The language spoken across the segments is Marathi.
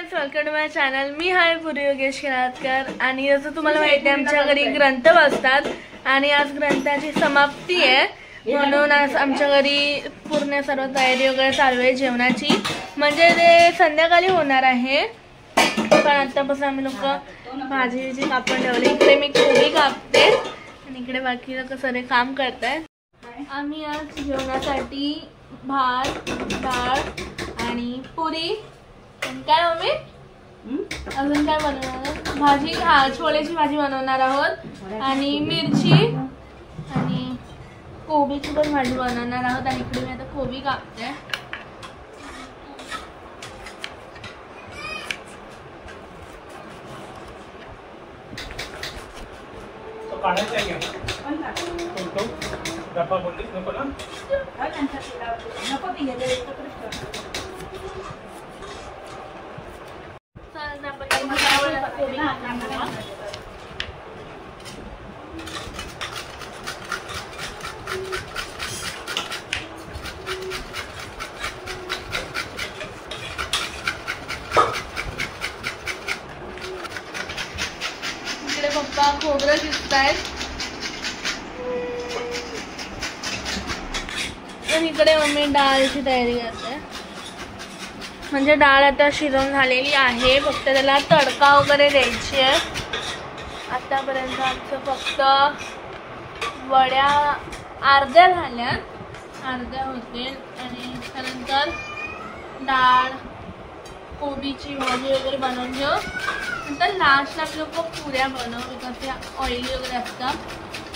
Friends, welcome to my channel. मी हाय पूर्वी योगेश किरातकर आणि जसं तुम्हाला माहिती आहे आमच्या घरी ग्रंथ बसतात आणि आज ग्रंथाची समाप्ती आहे म्हणून आज आमच्या घरी पूर्ण सर्व तयारी वगैरे चालू आहे जेवणाची. म्हणजे ते संध्याकाळी होणार आहे पण आतापासून आम्ही लोक भाजी कापून ठेवली. इकडे मी कोबी कापते आणि इकडे बाकी लोक सगळे काम करतायत. आम्ही आज जेवणासाठी भात, डाळ आणि पुरी. काय मम्मी अजून काय बनवणार? भाजी, छोलेची भाजी बनवणार आहोत आणि मिरची आणि कोबीची पण भाजी बनवणार आहोत. आणि इकडे मी आता कोबी कापते. इकडे पप्पा खोबरं किसतायत आणि इकडे मम्मी डाळची तयारी करते. म्हणजे डाळ आता शिजवून झालेली आहे, फक्त त्याला तडका वगैरे द्यायची आहे. आतापर्यंत आमचं फक्त वड्या अर्ध्या झाल्यात, अर्ध्या होतील आणि त्यानंतर डाळ कोबीची भाजी वगैरे बनवून घेऊ. नंतर लास्टला आपले लोक पुऱ्या बनवू बिकॉज ते ऑइली वगैरे असतात.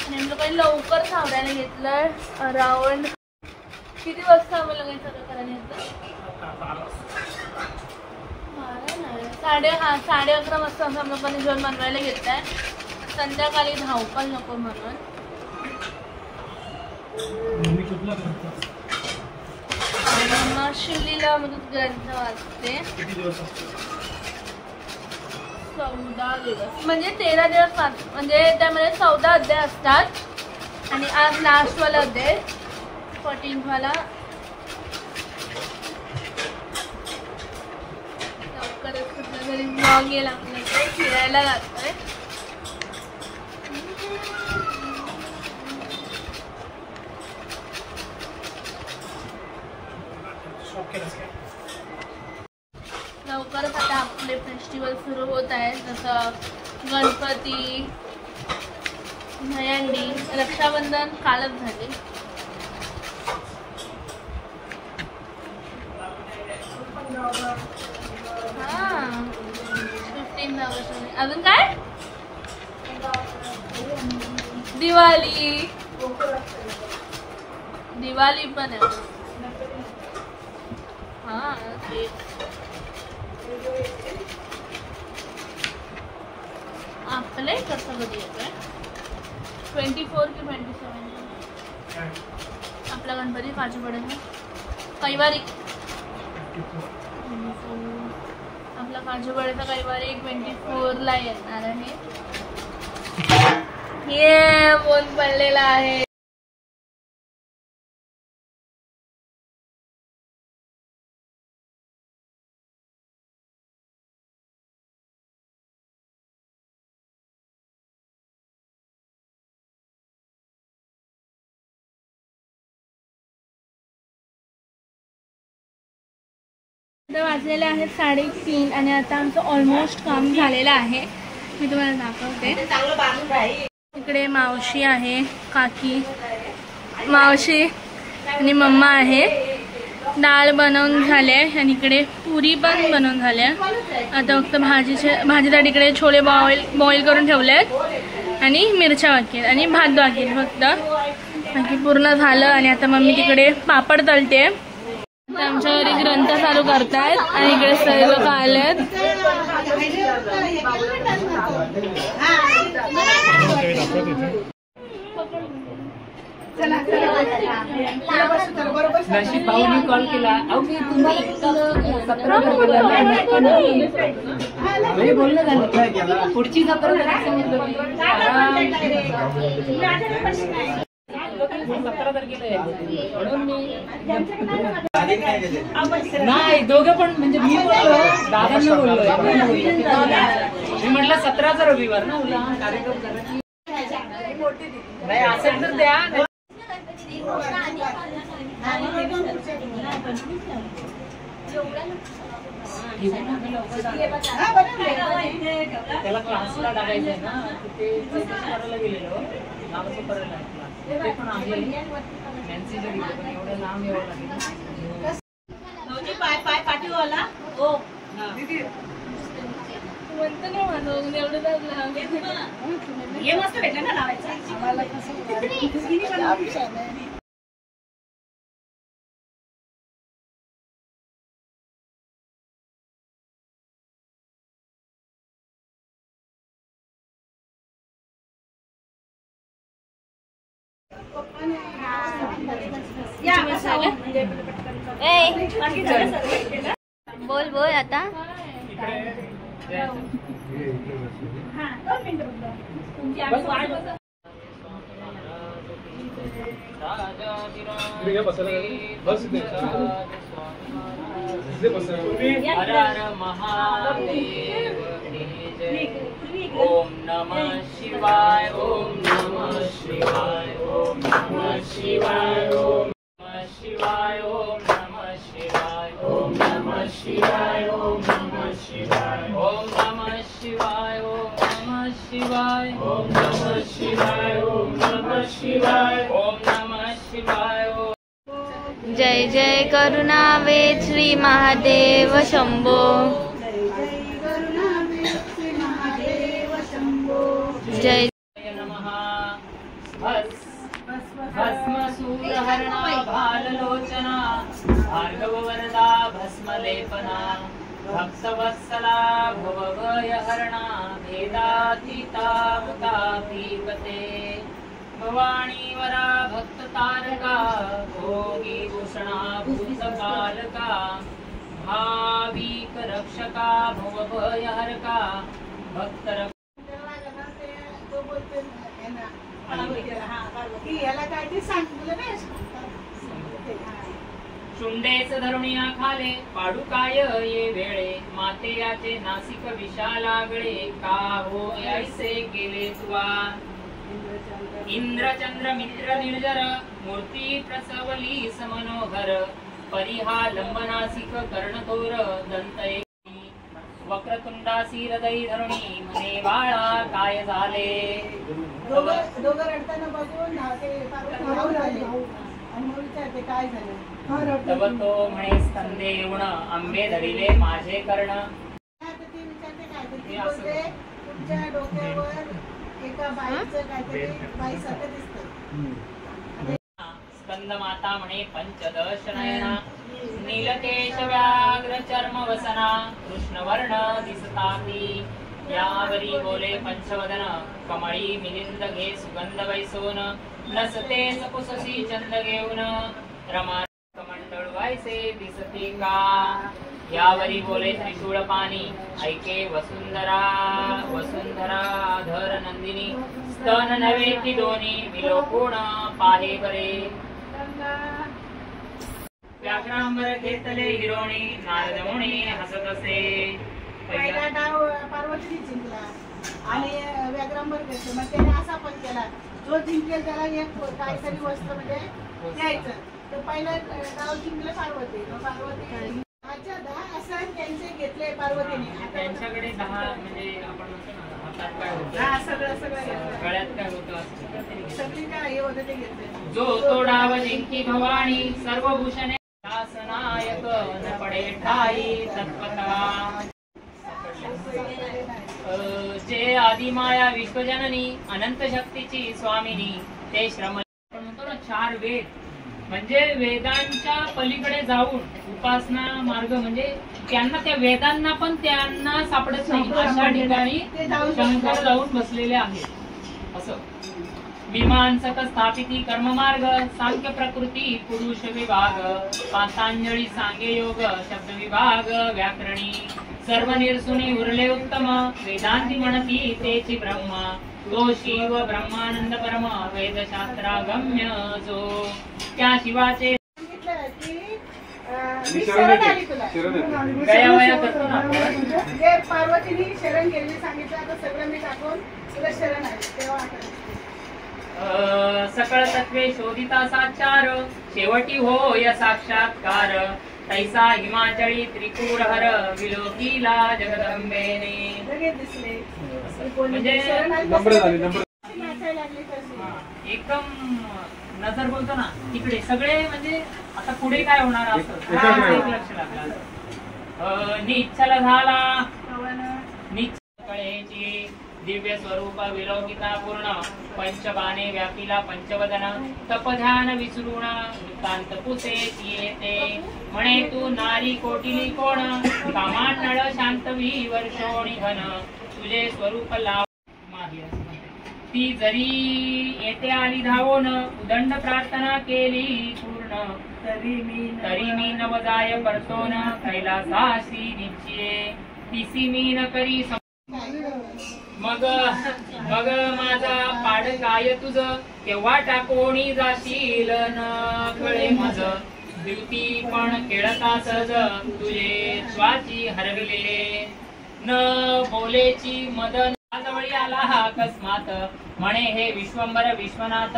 आणि आम्ही लोकांनी लवकर सावरायला घेतलं. अराउंड किती वाजता आम्हाला काही सगळं करायला येतं? 11:30 वाजता असं आम्ही लोकांनी जेवण बनवायला घेत आहे. संध्याकाळी धावपळ नको म्हणून. मम्मा शिवलीला मधून ग्रंथ वाचते. 14 दिवस म्हणजे 13 दिवस वाच, म्हणजे त्यामध्ये 14 अध्याय असतात आणि आज लास्टवाला अध्याय 14 वाला. लवकरच कुठल्या घरी ब्लॉग येईल आपल्याकडे. फिरायला जातोय. लवकरच आता आपले फेस्टिवल सुरू होत आहेत, जसं गणपती, दहीहंडी, रक्षाबंधन कालच झाले. हा 15 ऑगस्ट. अजून काय? दिवाळी पण आहे. हा आपले कसं कधी येतोय? 24 की 27 आपला गणपती काजू पडेल कैवारी. आपला काजू पडेचा कैवारी 24ला येणार आहे. ये बोन पडलेला आहे. आता वाजलेले आहेत 3:30 आणि आता आमचं ऑलमोस्ट काम झालेलं आहे. मी तुम्हाला दाखवते. इकडे मावशी आहे, काकी, मावशी आणि मम्मा आहे. डाळ बनवून झाले आणि इकडे पुरी पण बनवून झाल्या. आता फक्त भाजीसाठी इकडे छोले बॉईल करून ठेवले आहेत आणि मिरच्या बाकी आणि भात बाकी फक्त. बाकी पूर्ण झालं आणि आता मम्मी तिकडे पापड तळते. आमच्या घरी ग्रंथ चालू करतायत आणि इकडे सगळे लोक आलेत. कॉल केला बोलणं झालं पुढची 17 तारखेला यायचं म्हणून मी नाही दोघं पण म्हणजे मी बोललो दादांना बोललोय मी म्हटलं 17चा रविवार ना उद्या कार्यक्रम झाला नाही असेल तर द्या त्याला क्लासला टाकायचंय ना ते करायला गेलेलो नावाचं करायला क्लास ते पण आहे फॅन्सीचं गेलं पण एवढं लांब यावं लागेल पाय पाठीवाला हो म्हणतो ना माझं एवढं हे मस्त भेटलं ना लावायचं बोल बोल आता ओम नमः शिवाय ओम नमः शिवाय ओम नमः शिवाय ओम नमः शिवाय ओम नमः शिवाय ओम नमः शिवाय ओम नमः शिवाय ओम नमः शिवाय ओम नमः शिवाय ओम नमः शिवाय ओम नमः शिवाय ओम नमः शिवाय ओम जय जय करुणावेद श्री महादेव शंभो जय नमः भस्मसूरहरणा भाललोचना भार्गववरदा भस्मलेपना भक्तवत्सला भवभयहरणा भेदातीता मुकापीपते भवानी वरा भक्ततारका भोगीभूषणा भूतकालका भाविक रक्षका भवभयहरका भक्तर शुंडेच धरुणिया खाले पाडू काय ये वेळे माते याचे नासिक विषा लागळे का हो ऐसे गेले तुवा इंद्रचंद्र मित्र निर्जर मूर्ती प्रसवली समनोहर परिहा लंबनासिक कर्णतोर दंत वक्रतुंडासी हृदय धरुणी म्हणे बाळा काय झाले दोघं रडताना बघून काय झालं तव तो म्हणे स्तंदे येऊन आंबे धरिले माझे कर्ण तुमच्या डोक्यावर एका बाईचं काहीतरी बाई सारखं दिसतं स्कंद माता म्हणे पंचदश नयना नीलकेश व्याघ्र चर्म वसना कृष्णवर्ण दिसताती यावरी बोले पंचवदन कमळी मिलिंद घे सुगंध वैसोन नसते सकुससी चंद घेऊन रमा कमंडळ व्हायचे दिसते का यावरी बोले त्रिशूळ पाणी ऐके वसुंधरा वसुंधरा धर नंदिनी स्तन नव्हे ती दोन्ही विलोकुण पाहे बरे व्याघ्रांबर घेतले हिरोणी नारद मुनी हसत असे पहिला डाव पार्वतीने जिंकला आणि व्याघ्रांबर घेतलं मग त्याने असा पण केला जो जिंकेल त्याला एक काहीतरी वस्त्र म्हणजे द्यायचं तर पहिला डाव जिंकले पार्वती पार्वती 10 असं त्यांचे घेतले पार्वतीने त्यांच्याकडे 10 म्हणजे आपण हातात काय होतं सगळं गळ्यात काय होतं सगळी काय हे होतं ते घेतले जो तो डाव जिंकी भवानी सर्व भूषणे शासनायक न पडे ठाई तत्पथा जे आदिमाया विश्वजननी अनंत शक्तीची स्वामिनी ते श्रम म्हणतो ना 4 वेद म्हणजे वेदांच्या पलीकडे जाऊन उपासना मार्ग म्हणजे त्यांना त्या वेदांना पण त्यांना सापडत नाही अशा ठिकाणी शंकर जाऊन बसलेले आहेत असं मीमांसक स्थापिती कर्ममार्ग सांख्य प्रकृती पुरुष विभाग पातांजळी सांगे योग शब्द विभाग व्याकरणी सर्व निरसुनी उरले उत्तम वेदांती म्हणती तेची ब्रह्म तो शिव ब्रह्मानंद परम वेदशास्त्रागम्य जो त्या शिवाचे मी शरण आली तुला. गयावया करतो ना आपण. म्हणजे पार्वतीने शरण गेली सांगितलं, आता सगळं मी टाकून तुला शरण आली तेव्हा सकळ तत्वे शोधिता साचार शेवटी होय साक्षात्कार तैसा हिमाचळी त्रिपुर हर विलोकीला जगदंबेने. लगेच दिसले म्हणजे नाचायला लागली तशी. एकदम नजर बोलतो ना तिकडे सगळे म्हणजे आता पुढे काय होणार असं एक लक्ष लागलं. निच्छल झाला निश्चल कळेची दिव्य स्वरूप विलोकिता पूर्ण पंचबाणे व्यापीला पंचवदन तपध्यान विसरून वृत्तांत पुसेची येते म्हणे तू नारी कोटिली कोण कामांनळ शांतवी वर्षोणी घन तुझे स्वरूप लाव ती जरी येते आली धावून उदंड प्रार्थना केली पूर्ण तरी मी नवजाय परतोन कैलासाशी निश्चये तिसी मी न करी. मग मग माझा पाड काय तुझ केव्हा टाकोणी जाशील न कळे मज द्युती पण केळता सज तुझे स्वाची हरविले न बोलेची मदन जवळी आला हा अकस्मात म्हणे हे विश्वंभर विश्वनाथ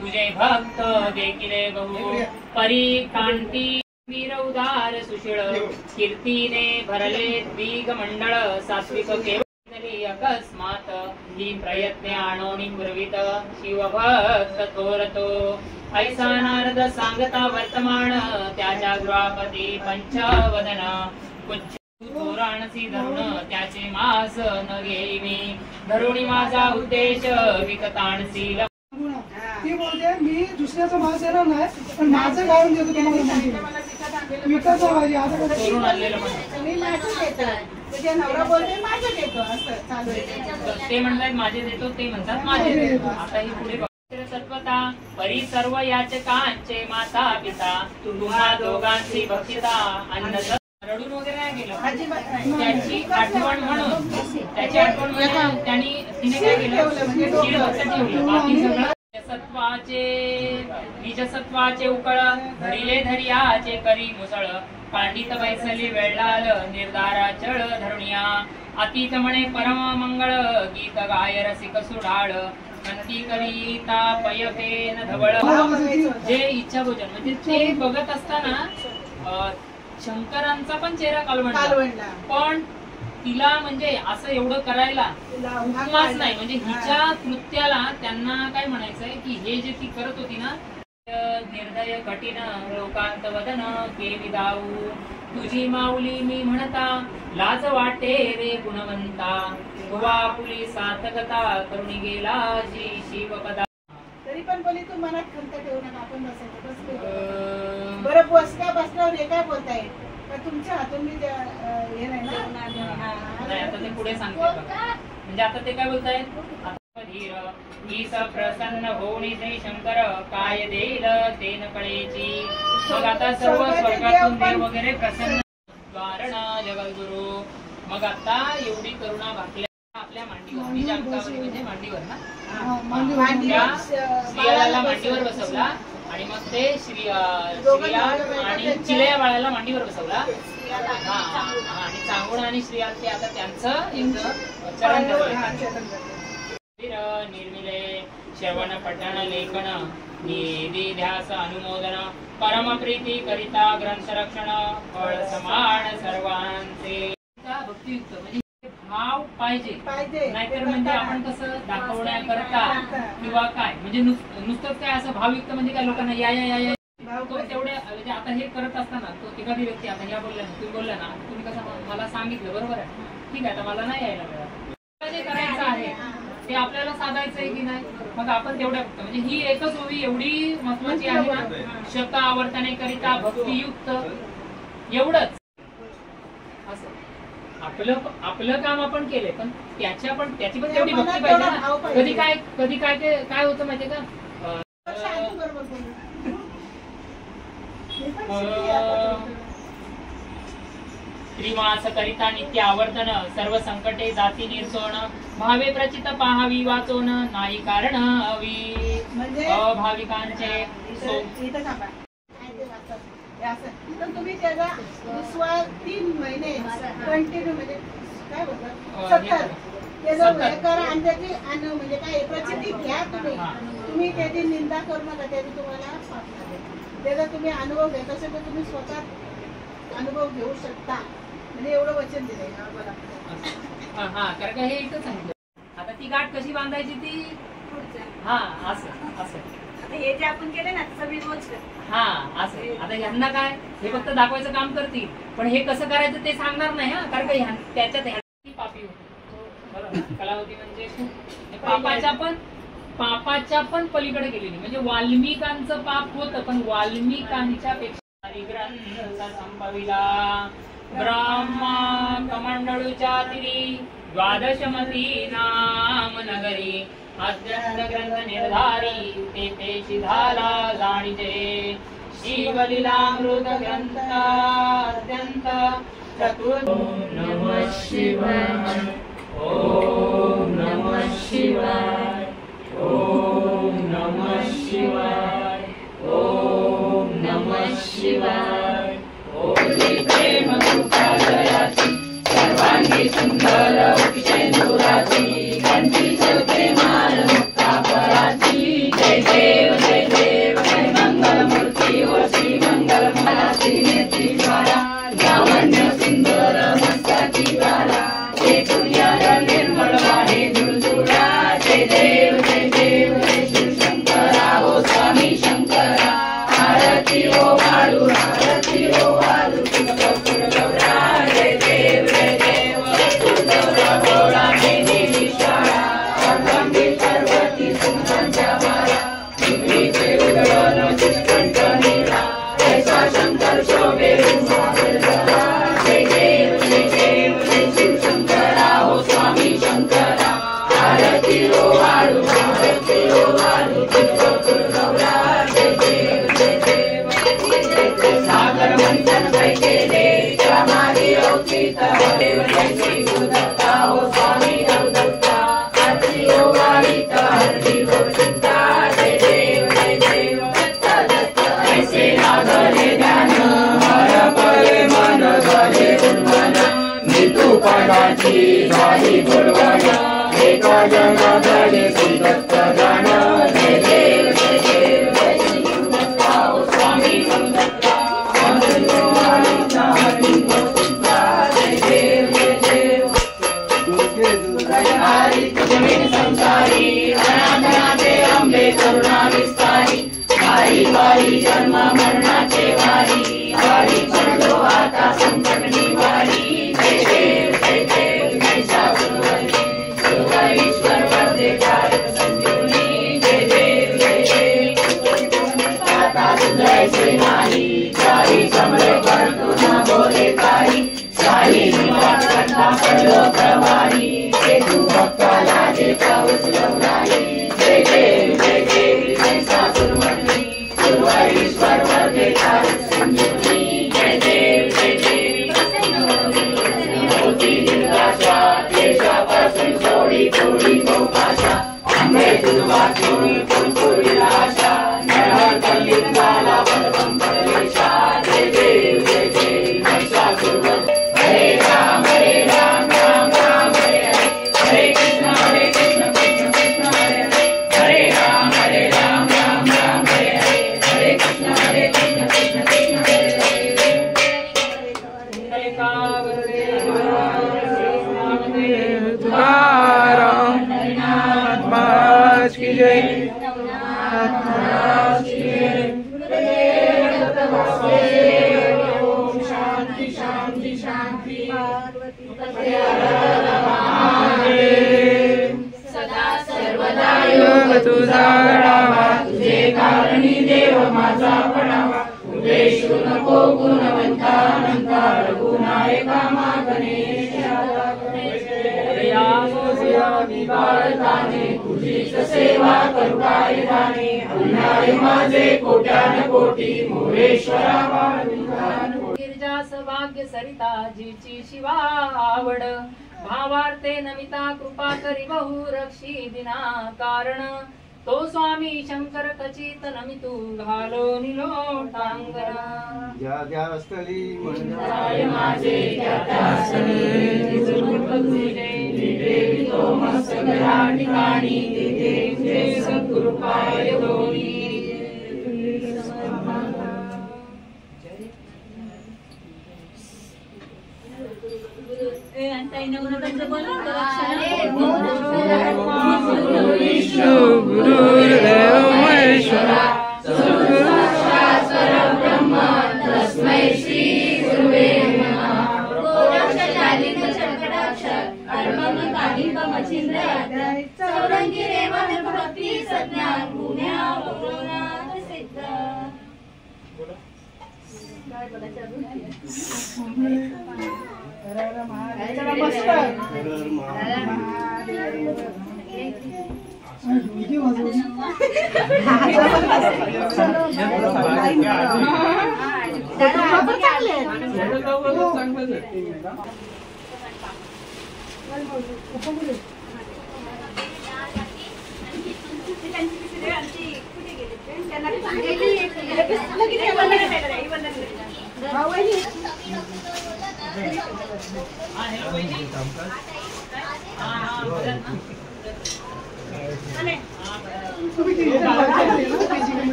तुझे भक्त देखिले बहु परी कांती वीर उदार सुशीळ कीर्तीने भरले द्विग मंडळ सात्विक केवळ अकस्मात ही प्रयत्ने आणोनी पुरवित शिवभक्त थोरतो ऐसा नारद सांगता वर्तमान त्याच्या गृहापती पंचवदन कुच्छ थोराणसी धरुण त्याचे मास न घेई मी धरुणी माझा उद्देश विकताणसी. ती बोलते मी दुसऱ्याचा मास येणार नाही पण माझं गाळून देतो तुम्हाला विकायचा पाहिजे. आता मी माझं देतो तुझ्या नवरा बोलते माझं देतो असं चालू आहे. ते म्हणतात माझे देतो ते म्हणतात माझे देतो. आता ही पुढे सत्वता परी सर्व याचकांचे माता पिता तुम्हा दोघांची भक्षिता अन्न रडून वगैरे नाही गेलं त्याची आठवण म्हणून त्याची आठवण म्हणून त्यांनी तिने काय केलं ठेवलं बाकी सगळं निजसत्वाचे उकळ धरिले धरियाचे करी मुसळ पांडित बैसली वेळाल निर्धारा चळ धरुणिया अतीत म्हणे परम मंगळ गीत गाय रसिक सुडाळ अंती करिता पयफेन धवळ. जे इच्छा भोजन म्हणजे ते बघत असताना शंकरांचा पण चेहरा कालवंडला पण तिला म्हणजे असं एवढं करायला उपमाच नाही. म्हणजे हिच्या कृत्याला त्यांना काय म्हणायचंय की हे जे ती करत होती ना निर्दय कठीण लोकांत वदन के विदाऊ तुझी माऊली मी म्हणता लाज वाटे रे गुणवंता गोवा पुली सार्थकता करुणी गेला जी शिवपदा. तरी पण बोली तू मनात खंत ठेवू नका आपण बसायचं बरं बसल्या बसल्यावर हे काय बोलताय का तुमच्या हातून मी हे नाही ना. आता ते पुढे सांगते म्हणजे आता ते काय बोलतायत ईस प्रसन्न होणी श्री शंकर काय देईल तेन कळेची. मग आता सर्व स्वर्गातून देव वगैरे प्रसन्न कारणा जगद्गुरु. मग आता एवढी करुणा भागल्या आपल्या मांडीवर तिच्या अंकावरी म्हणजे मांडीवर ना श्रीयाला मांडीवर बसवला आणि मग ते श्रीयाल आणि चिलया बाळाला मांडीवर बसवला आणि चांगुण आणि श्रीयाल ते आता त्यांचं एक चरण निर्मिले श्रवण पठण लेखन निधी ध्यास अनुमोदन परम प्रीती करिता ग्रंथ रक्षण फळ समान सर्वांचे. भक्तियुक्त म्हणजे भाव पाहिजे नाहीतर म्हणजे आपण कसं दाखवण्याकरता किंवा काय म्हणजे नुसतंच काय असं भावयुक्त म्हणजे काय लोकांना या या या तो तेवढ्या म्हणजे आता हे करत असताना तो एखादी व्यक्ती आता या बोलला ना तुम्ही बोलला ना तुम्ही कसं मला सांगितलं बरोबर आहे ठीक आहे आता मला नाही यायला मिळालं जे करायचं आहे ते आपल्याला साधायचं आहे की नाही. मग आपण तेवढ्या फक्त म्हणजे ही एकच ओवी एवढी महत्वाची आहे ना शत आवर्तने करिता भक्तियुक्त एवढंच असं आपलं काम आपण केलंय पण त्याची पण तेवढी भक्ती पाहिजे ना. कधी काय होतं माहितीये का श्रीवास करिता नित्य आवर्तन सर्व संकटे जाती निर्सोण भावे प्रचित पाहावी वाचोन नाही कारण हवी म्हणजे अभाविकांचे इथं थांबा. तर तुम्ही त्याचा दुसरा 3 महिने कंटिन्यू म्हणजे काय बोलतात सतत त्याचं हे करा आणि त्याची म्हणजे काय प्रचिती घ्या. तुम्ही त्याची निंदा करू नका. त्याची तुम्हाला त्याचा तुम्ही अनुभव घेत असेल तर तुम्ही स्वतः अनुभव घेऊ शकता. म्हणजे एवढं वचन दिलंय. कारण का हे एकच आहे. आता ती गाठ कशी बांधायची ती हा असं असं हे जे आपण केले ना सगळी रोज हा असं. आता ह्यांना काय हे फक्त दाखवायचं काम करतील पण हे कसं करायचं ते सांगणार नाही. हा कारण का त्याच्यात पापी होती कलावती म्हणजे पापाच्या पण पलीकडे गेलेली. म्हणजे वाल्मिकांचं पाप होतं पण वाल्मिकांच्या पेक्षा ग्रंथ संभविला ब्रह्मा कमंडळूच्या तिरी द्वादशमती नाम नगरी अत्यंत ग्रंथ निर्धारी ते पेशी झाला जाणीचे शिवलीलामृत ग्रंथ अत्यंत चतुर्थ. नमः शिवाय ओम नमः शिवाय ओम नमः शिवाय ओम नमः शिवाय. ओम प्रेम कृपादयाची सर्वांगी सुंदर उपेंदुराची कंठी चौथे मान मुक्ता पराची. जय देव जय देव जय मंगल मूर्ती व श्री मंगल मराठी नेती ज्वाला लावण्य सुंदर मस्ताची गाला तुझ्या निर्मळ वाणी झुळझुळा. जय देव जय देव जय शिव शंकरा हो स्वामी शंकरा. आरती ओ वाळू आरती ओ वाळू तुझं गौरा. जय देव जय देव तुझा गोळा मेनी विशाळा अगंभी पर्वती सुंदरच्या माया पृथ्वीचे उदळण चिष्कंठ नीळा ऐसा शंकर शोभे उमा. जय देव जय देव जय शिव शंकरा हो स्वामी शंकरा. आरती ओ वाळू आरती ओ वाळू तुझं गौरा. जय देव जय देव सागर मंथन कैकेले मारी अवचित देव जय श्री गुरुदत्ता हो स्वामी गुरुदत्ता. आरती ओ वाळीत हरती हो चिंता. जय देव जय देव दत्त दत्त ऐसे लागले ध्यान हर परे मन झाले उन्मन. मृत्यूपणाची झाली गुणवण एका जनादले श्री दत्त जाण. जय देव जय देव जय श्री गुरुदत्ता हो स्वामी गुरुदत्ता. संसारी अनाथनाथे अंबे करुणा विस्तारी. वारी वारी जन्म मरणाचे वारी वारी पडलो आता संकट निवारी. जय देव जय देव जय शास्त्रवल्ली सर्व ईश्वर वरदे कारक संजीवनी. जय देव जय देव आता तुझे नाही काही कमले करतो ना बोले काही काही निवास करता पडलो प्रवाही. तू भक्ताला जे पाऊस लावलाई. जय देव जय देव जय शास्त्रवल्ली सर्व ईश्वर वरदे कारक संजीवनी. जय देव जय देव होती निराशा देशापासून सोडी थोडी मोकाशा. आंबे तुझा वाचून फुलफुली आशा नरहर कलिंगाला बलवम परमेशा. जय देव जय देव जय शास्त्रवल्ली. हरे राम राम राम हरे हरे हरे कृष्ण कृष्ण कृष्ण हरे हरे हरे राम राम राम हरे हरे हरे कृष्ण कृष्ण कृष्ण हरे हरे. हरे तुकाराम महाराज की जय. ओम शांती शांती शांती. सदा सर्वदा योग तुझा घडावा तुझे कारणी देव माझा पडावा. उदेशू नको गुणवंता अनंता रघुनायका मा गणेशा. बाळताने तुझीच सेवा करू काय जाणे. अन्याय माझे कोट्यान कोटी मोरेश्वरा. गिरिजा विलास भाग्य सरिता जीची शिवा आवड भावार्थे नमिता कृपा करी बहु रक्षी दिना कारण तो स्वामी शंकर खचित नमितू घालो निलोटांगणा ज्या ज्या स्थळी जाय माझे त्या त्या स्थळी जिजून तुझे देवी तो मस्तक या ठिकाणी तेथे सद्गुरु पाय दोरी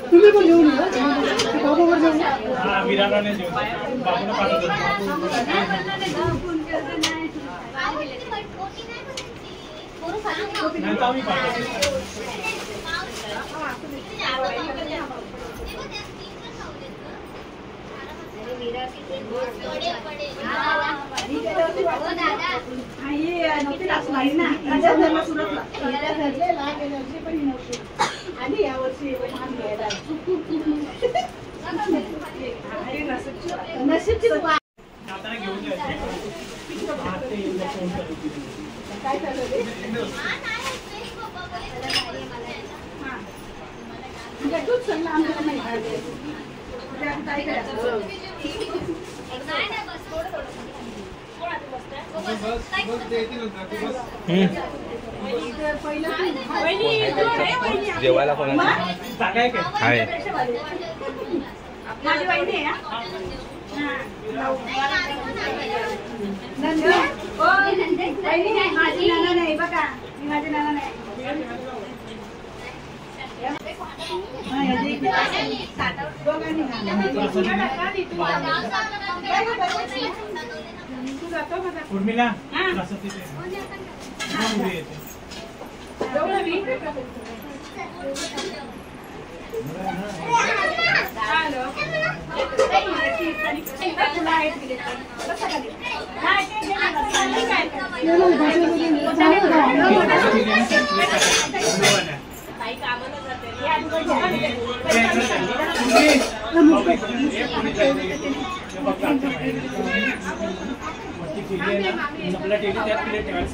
तुम्ही पण घेऊन या बाबूवर घेऊन आणि यावर्षी नशीबची काय चालू तूच सांग आम्हाला नाही काय करायचं जेवायला कोणाला आहे माझी वहिनी आहे माझी नाना नाही बघा मी माझी नाना नाही उर्मिला आपल्या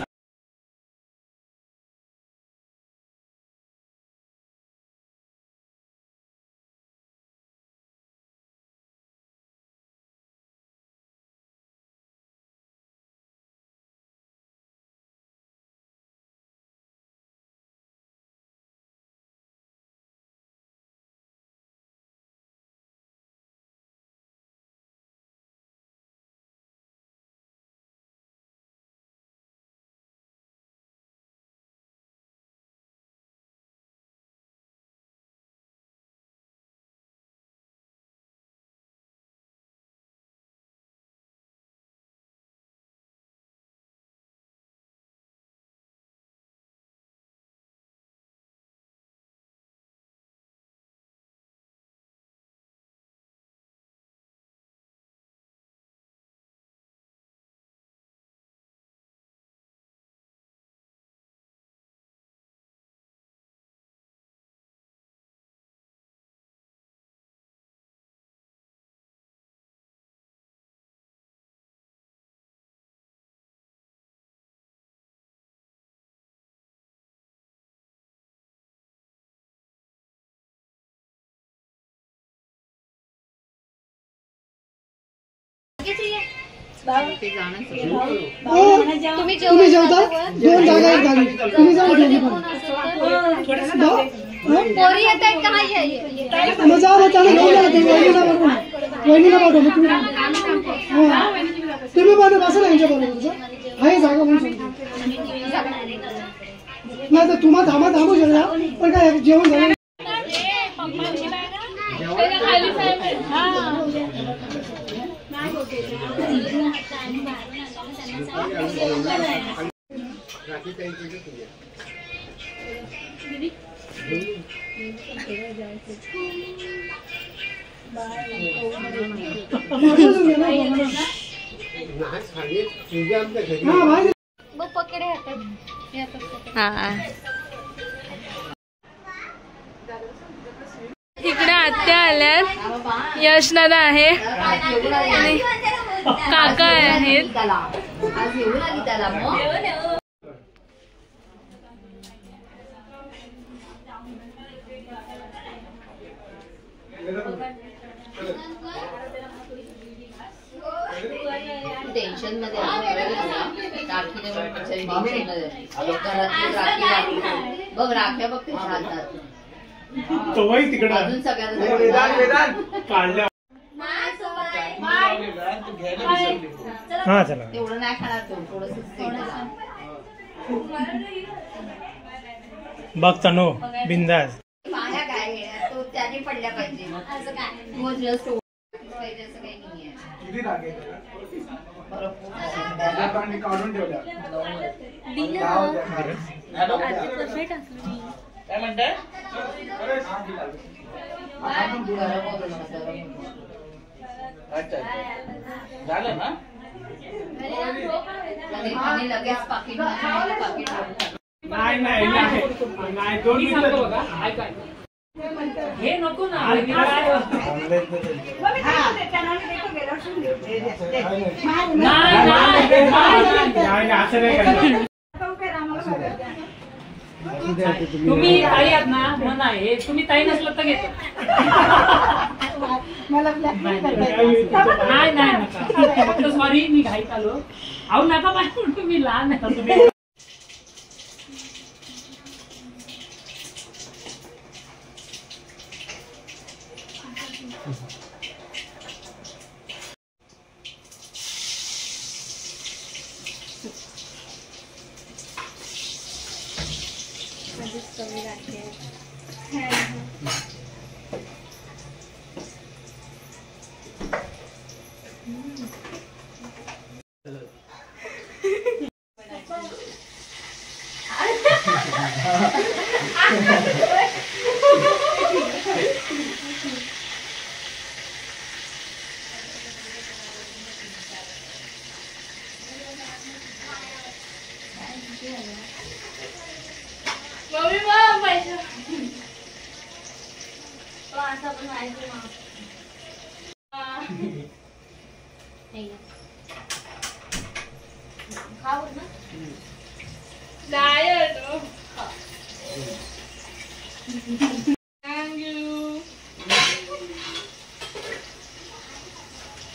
तुम्ही जेवता 2 जागा आहेत खाली. तुम्ही जाऊ दोघी पण. पोरी येत आहेत का नाही आहे? मग जा मग त्याला घेऊन जा. वहिनीला पाठव मग तुम्ही. तुम्ही पण बसा ना यांच्या बरोबर. आहे जागा म्हणून सांगतो. नाही तर तुम्हाला थांबू शकता पण काय जेवण झालं इकडे आत्या आल्यात, यशदादा आहे आणि काका आहेत. टेन्शन मध्ये बघ राख्या बघ तिकडे अजून सगळ्यांना काढल्या. हा चला तेवढं नाही खाणार तो थोडस बघ तनो बिंदास. पाया काय तो त्याने पडल्या पाहिजे असं काय पाहिजे असं काही नाहीये. काढून ठेवल्या काय म्हणताय? अच्छा झालं ना. लगेच पाकिट नाही नाही नाही 2 मिनिटं बघा. ऐका हे नको ना. असं नाही. तुम्ही ताई आहात ना मग नाही, तुम्ही ताई नसलं तर घेतो. नाही नाही नका, सॉरी मी घाईत आलो. अहो नका पाहिजे, तुम्ही लहान आहे तुम्ही. मम्मी मग पैसे असं पण व्हायचं ना. नाही